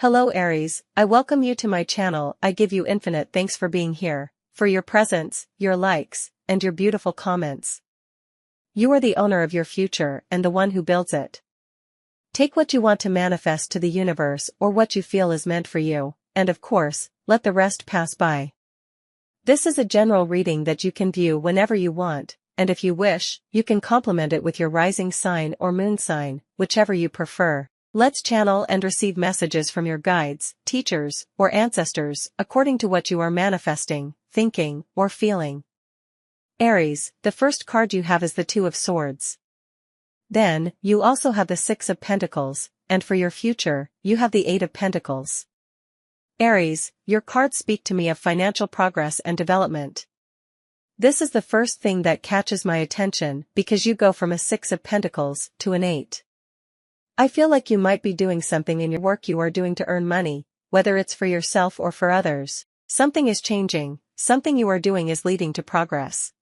Hello Aries, I welcome you to my channel. I give you infinite thanks for being here, for your presence, your likes, and your beautiful comments. You are the owner of your future and the one who builds it. Take what you want to manifest to the universe or what you feel is meant for you, and of course, let the rest pass by. This is a general reading that you can view whenever you want, and if you wish, you can complement it with your rising sign or moon sign, whichever you prefer. Let's channel and receive messages from your guides, teachers, or ancestors, according to what you are manifesting, thinking, or feeling. Aries, the first card you have is the Two of Swords. Then, you also have the Six of Pentacles, and for your future, you have the Eight of Pentacles. Aries, your cards speak to me of financial progress and development. This is the first thing that catches my attention because you go from a Six of Pentacles to an Eight. I feel like you might be doing something in your work you are doing to earn money, whether it's for yourself or for others. Something is changing, something you are doing is leading to progress.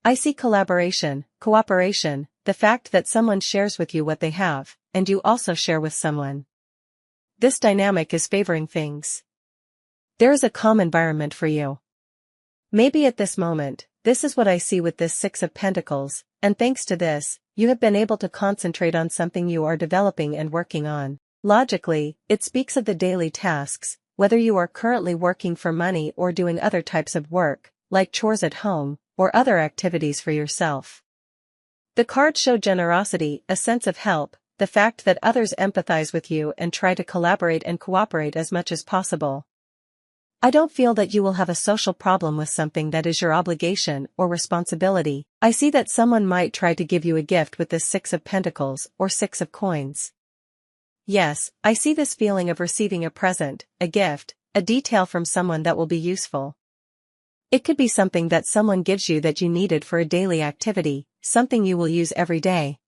I see collaboration, cooperation, the fact that someone shares with you what they have, and you also share with someone. This dynamic is favoring things. There is a calm environment for you. Maybe at this moment, this is what I see with this Six of Pentacles, and thanks to this, you have been able to concentrate on something you are developing and working on. Logically, it speaks of the daily tasks, whether you are currently working for money or doing other types of work, like chores at home, or other activities for yourself. The cards show generosity, a sense of help, the fact that others empathize with you and try to collaborate and cooperate as much as possible. I don't feel that you will have a social problem with something that is your obligation or responsibility. I see that someone might try to give you a gift with this Six of Pentacles or Six of Coins. Yes, I see this feeling of receiving a present, a gift, a detail from someone that will be useful. It could be something that someone gives you that you needed for a daily activity, something you will use every day.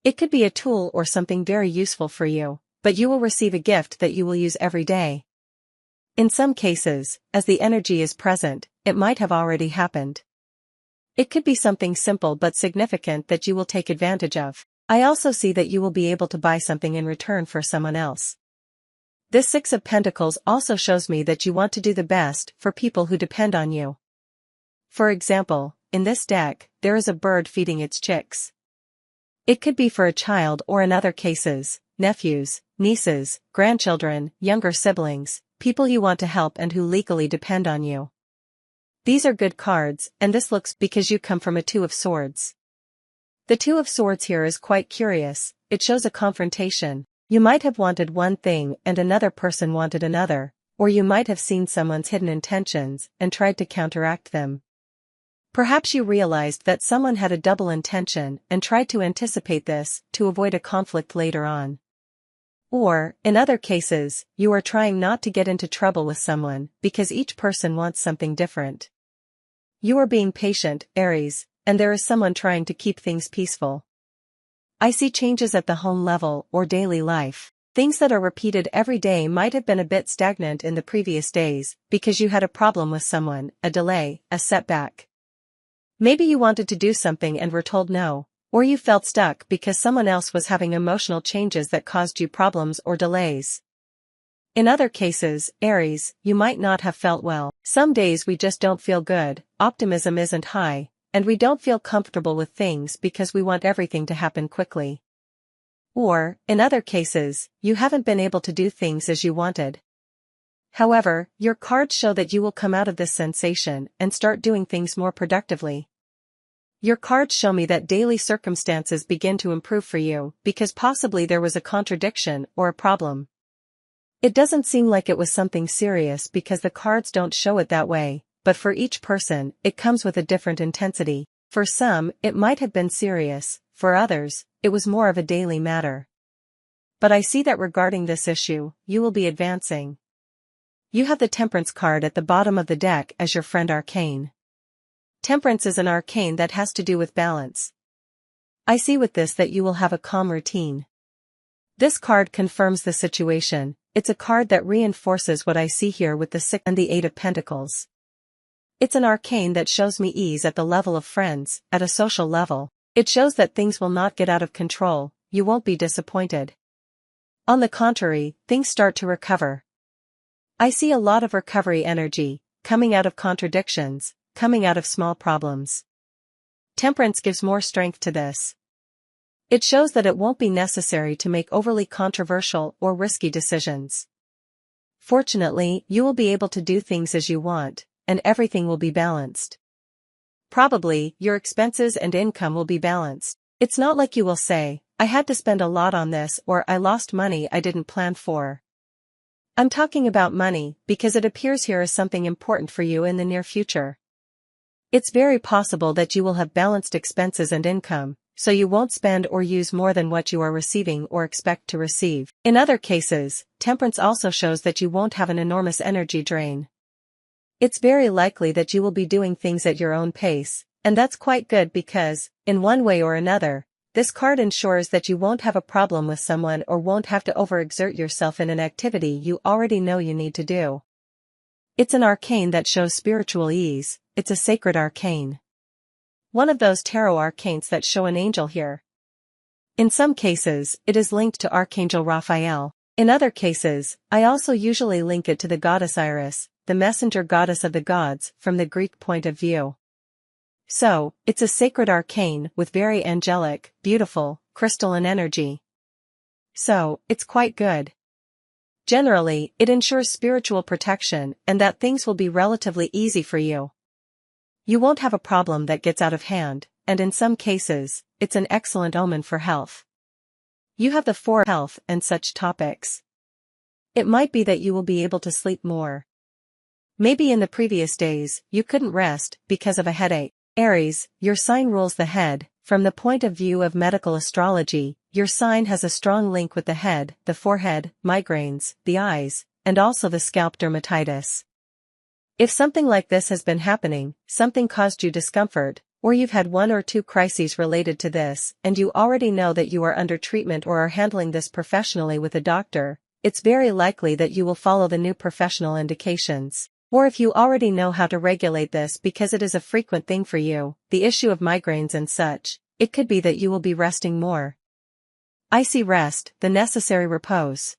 It could be a tool or something very useful for you, but you will receive a gift that you will use every day. In some cases, as the energy is present, it might have already happened. It could be something simple but significant that you will take advantage of. I also see that you will be able to buy something in return for someone else. This Six of Pentacles also shows me that you want to do the best for people who depend on you. For example, in this deck, there is a bird feeding its chicks. It could be for a child or in other cases, nephews, nieces, grandchildren, younger siblings, people you want to help and who legally depend on you. These are good cards, and this looks because you come from a Two of Swords. The Two of Swords here is quite curious. It shows a confrontation. You might have wanted one thing and another person wanted another, or you might have seen someone's hidden intentions and tried to counteract them. Perhaps you realized that someone had a double intention and tried to anticipate this to avoid a conflict later on. Or, in other cases, you are trying not to get into trouble with someone because each person wants something different. You are being patient, Aries, and there is someone trying to keep things peaceful. I see changes at the home level or daily life. Things that are repeated every day might have been a bit stagnant in the previous days because you had a problem with someone, a delay, a setback. Maybe you wanted to do something and were told no. Or you felt stuck because someone else was having emotional changes that caused you problems or delays. In other cases, Aries, you might not have felt well. Some days we just don't feel good, optimism isn't high, and we don't feel comfortable with things because we want everything to happen quickly. Or, in other cases, you haven't been able to do things as you wanted. However, your cards show that you will come out of this sensation and start doing things more productively. Your cards show me that daily circumstances begin to improve for you because possibly there was a contradiction or a problem. It doesn't seem like it was something serious because the cards don't show it that way, but for each person, it comes with a different intensity. For some, it might have been serious, for others, it was more of a daily matter. But I see that regarding this issue, you will be advancing. You have the Temperance card at the bottom of the deck as your friend arcane. Temperance is an arcane that has to do with balance. I see with this that you will have a calm routine. This card confirms the situation. It's a card that reinforces what I see here with the Six and the Eight of Pentacles. It's an arcane that shows me ease at the level of friends, at a social level. It shows that things will not get out of control, you won't be disappointed. On the contrary, things start to recover. I see a lot of recovery energy, coming out of contradictions, coming out of small problems. Temperance gives more strength to this. It shows that it won't be necessary to make overly controversial or risky decisions. Fortunately, you will be able to do things as you want, and everything will be balanced. Probably, your expenses and income will be balanced. It's not like you will say, I had to spend a lot on this, or I lost money I didn't plan for. I'm talking about money because it appears here as something important for you in the near future. It's very possible that you will have balanced expenses and income, so you won't spend or use more than what you are receiving or expect to receive. In other cases, temperance also shows that you won't have an enormous energy drain. It's very likely that you will be doing things at your own pace, and that's quite good because, in one way or another, this card ensures that you won't have a problem with someone or won't have to overexert yourself in an activity you already know you need to do. It's an arcane that shows spiritual ease. It's a sacred arcane. One of those tarot arcanes that show an angel here. In some cases, it is linked to Archangel Raphael. In other cases, I also usually link it to the goddess Iris, the messenger goddess of the gods from the Greek point of view. So, it's a sacred arcane with very angelic, beautiful, crystalline energy. So, it's quite good. Generally, it ensures spiritual protection and that things will be relatively easy for you. You won't have a problem that gets out of hand, and in some cases, it's an excellent omen for health. You have the 4 health and such topics. It might be that you will be able to sleep more. Maybe in the previous days, you couldn't rest because of a headache. Aries, your sign rules the head. From the point of view of medical astrology, your sign has a strong link with the head, the forehead, migraines, the eyes, and also the scalp dermatitis. If something like this has been happening, something caused you discomfort, or you've had 1 or 2 crises related to this, and you already know that you are under treatment or are handling this professionally with a doctor, it's very likely that you will follow the new professional indications. Or if you already know how to regulate this because it is a frequent thing for you, the issue of migraines and such, it could be that you will be resting more. I see rest, the necessary repose.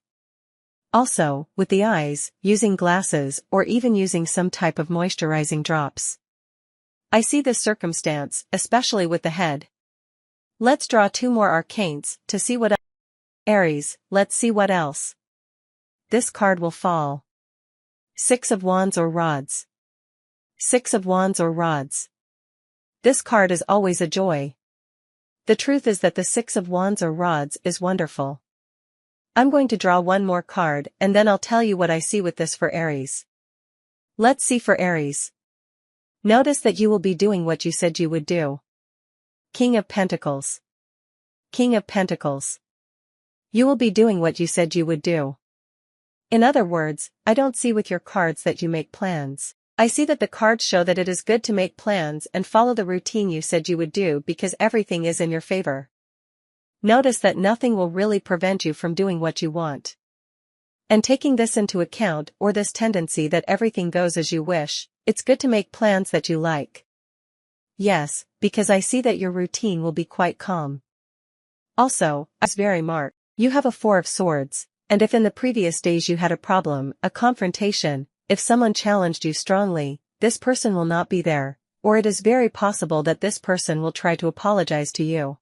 Also, with the eyes, using glasses or even using some type of moisturizing drops. I see this circumstance, especially with the head. Let's draw 2 more arcanes to see what else. Aries, let's see what else. This card will fall. 6 of Wands or Rods. 6 of Wands or Rods. This card is always a joy. The truth is that the 6 of Wands or Rods is wonderful. I'm going to draw 1 more card and then I'll tell you what I see with this for Aries. Let's see for Aries. Notice that you will be doing what you said you would do. King of Pentacles. King of Pentacles. You will be doing what you said you would do. In other words, I don't see with your cards that you make plans. I see that the cards show that it is good to make plans and follow the routine you said you would do because everything is in your favor. Notice that nothing will really prevent you from doing what you want. And taking this into account, or this tendency that everything goes as you wish, it's good to make plans that you like. Yes, because I see that your routine will be quite calm. Also, it's very marked. You have a 4 of Swords, and if in the previous days you had a problem, a confrontation, if someone challenged you strongly, this person will not be there, or it is very possible that this person will try to apologize to you.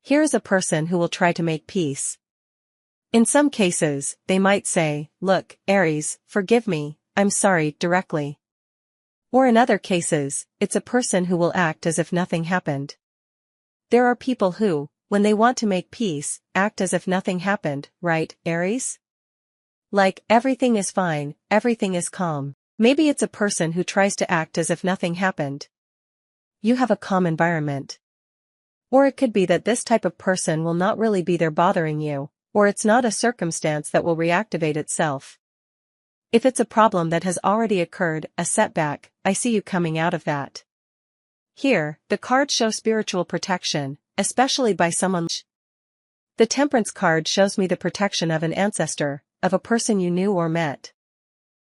Here is a person who will try to make peace. In some cases, they might say, look, Aries, forgive me, I'm sorry, directly. Or in other cases, it's a person who will act as if nothing happened. There are people who, when they want to make peace, act as if nothing happened, right, Aries? Like, everything is fine, everything is calm. Maybe it's a person who tries to act as if nothing happened. You have a calm environment. Or it could be that this type of person will not really be there bothering you, or it's not a circumstance that will reactivate itself. If it's a problem that has already occurred, a setback, I see you coming out of that. Here, the cards show spiritual protection, especially by someone. The Temperance card shows me the protection of an ancestor, of a person you knew or met.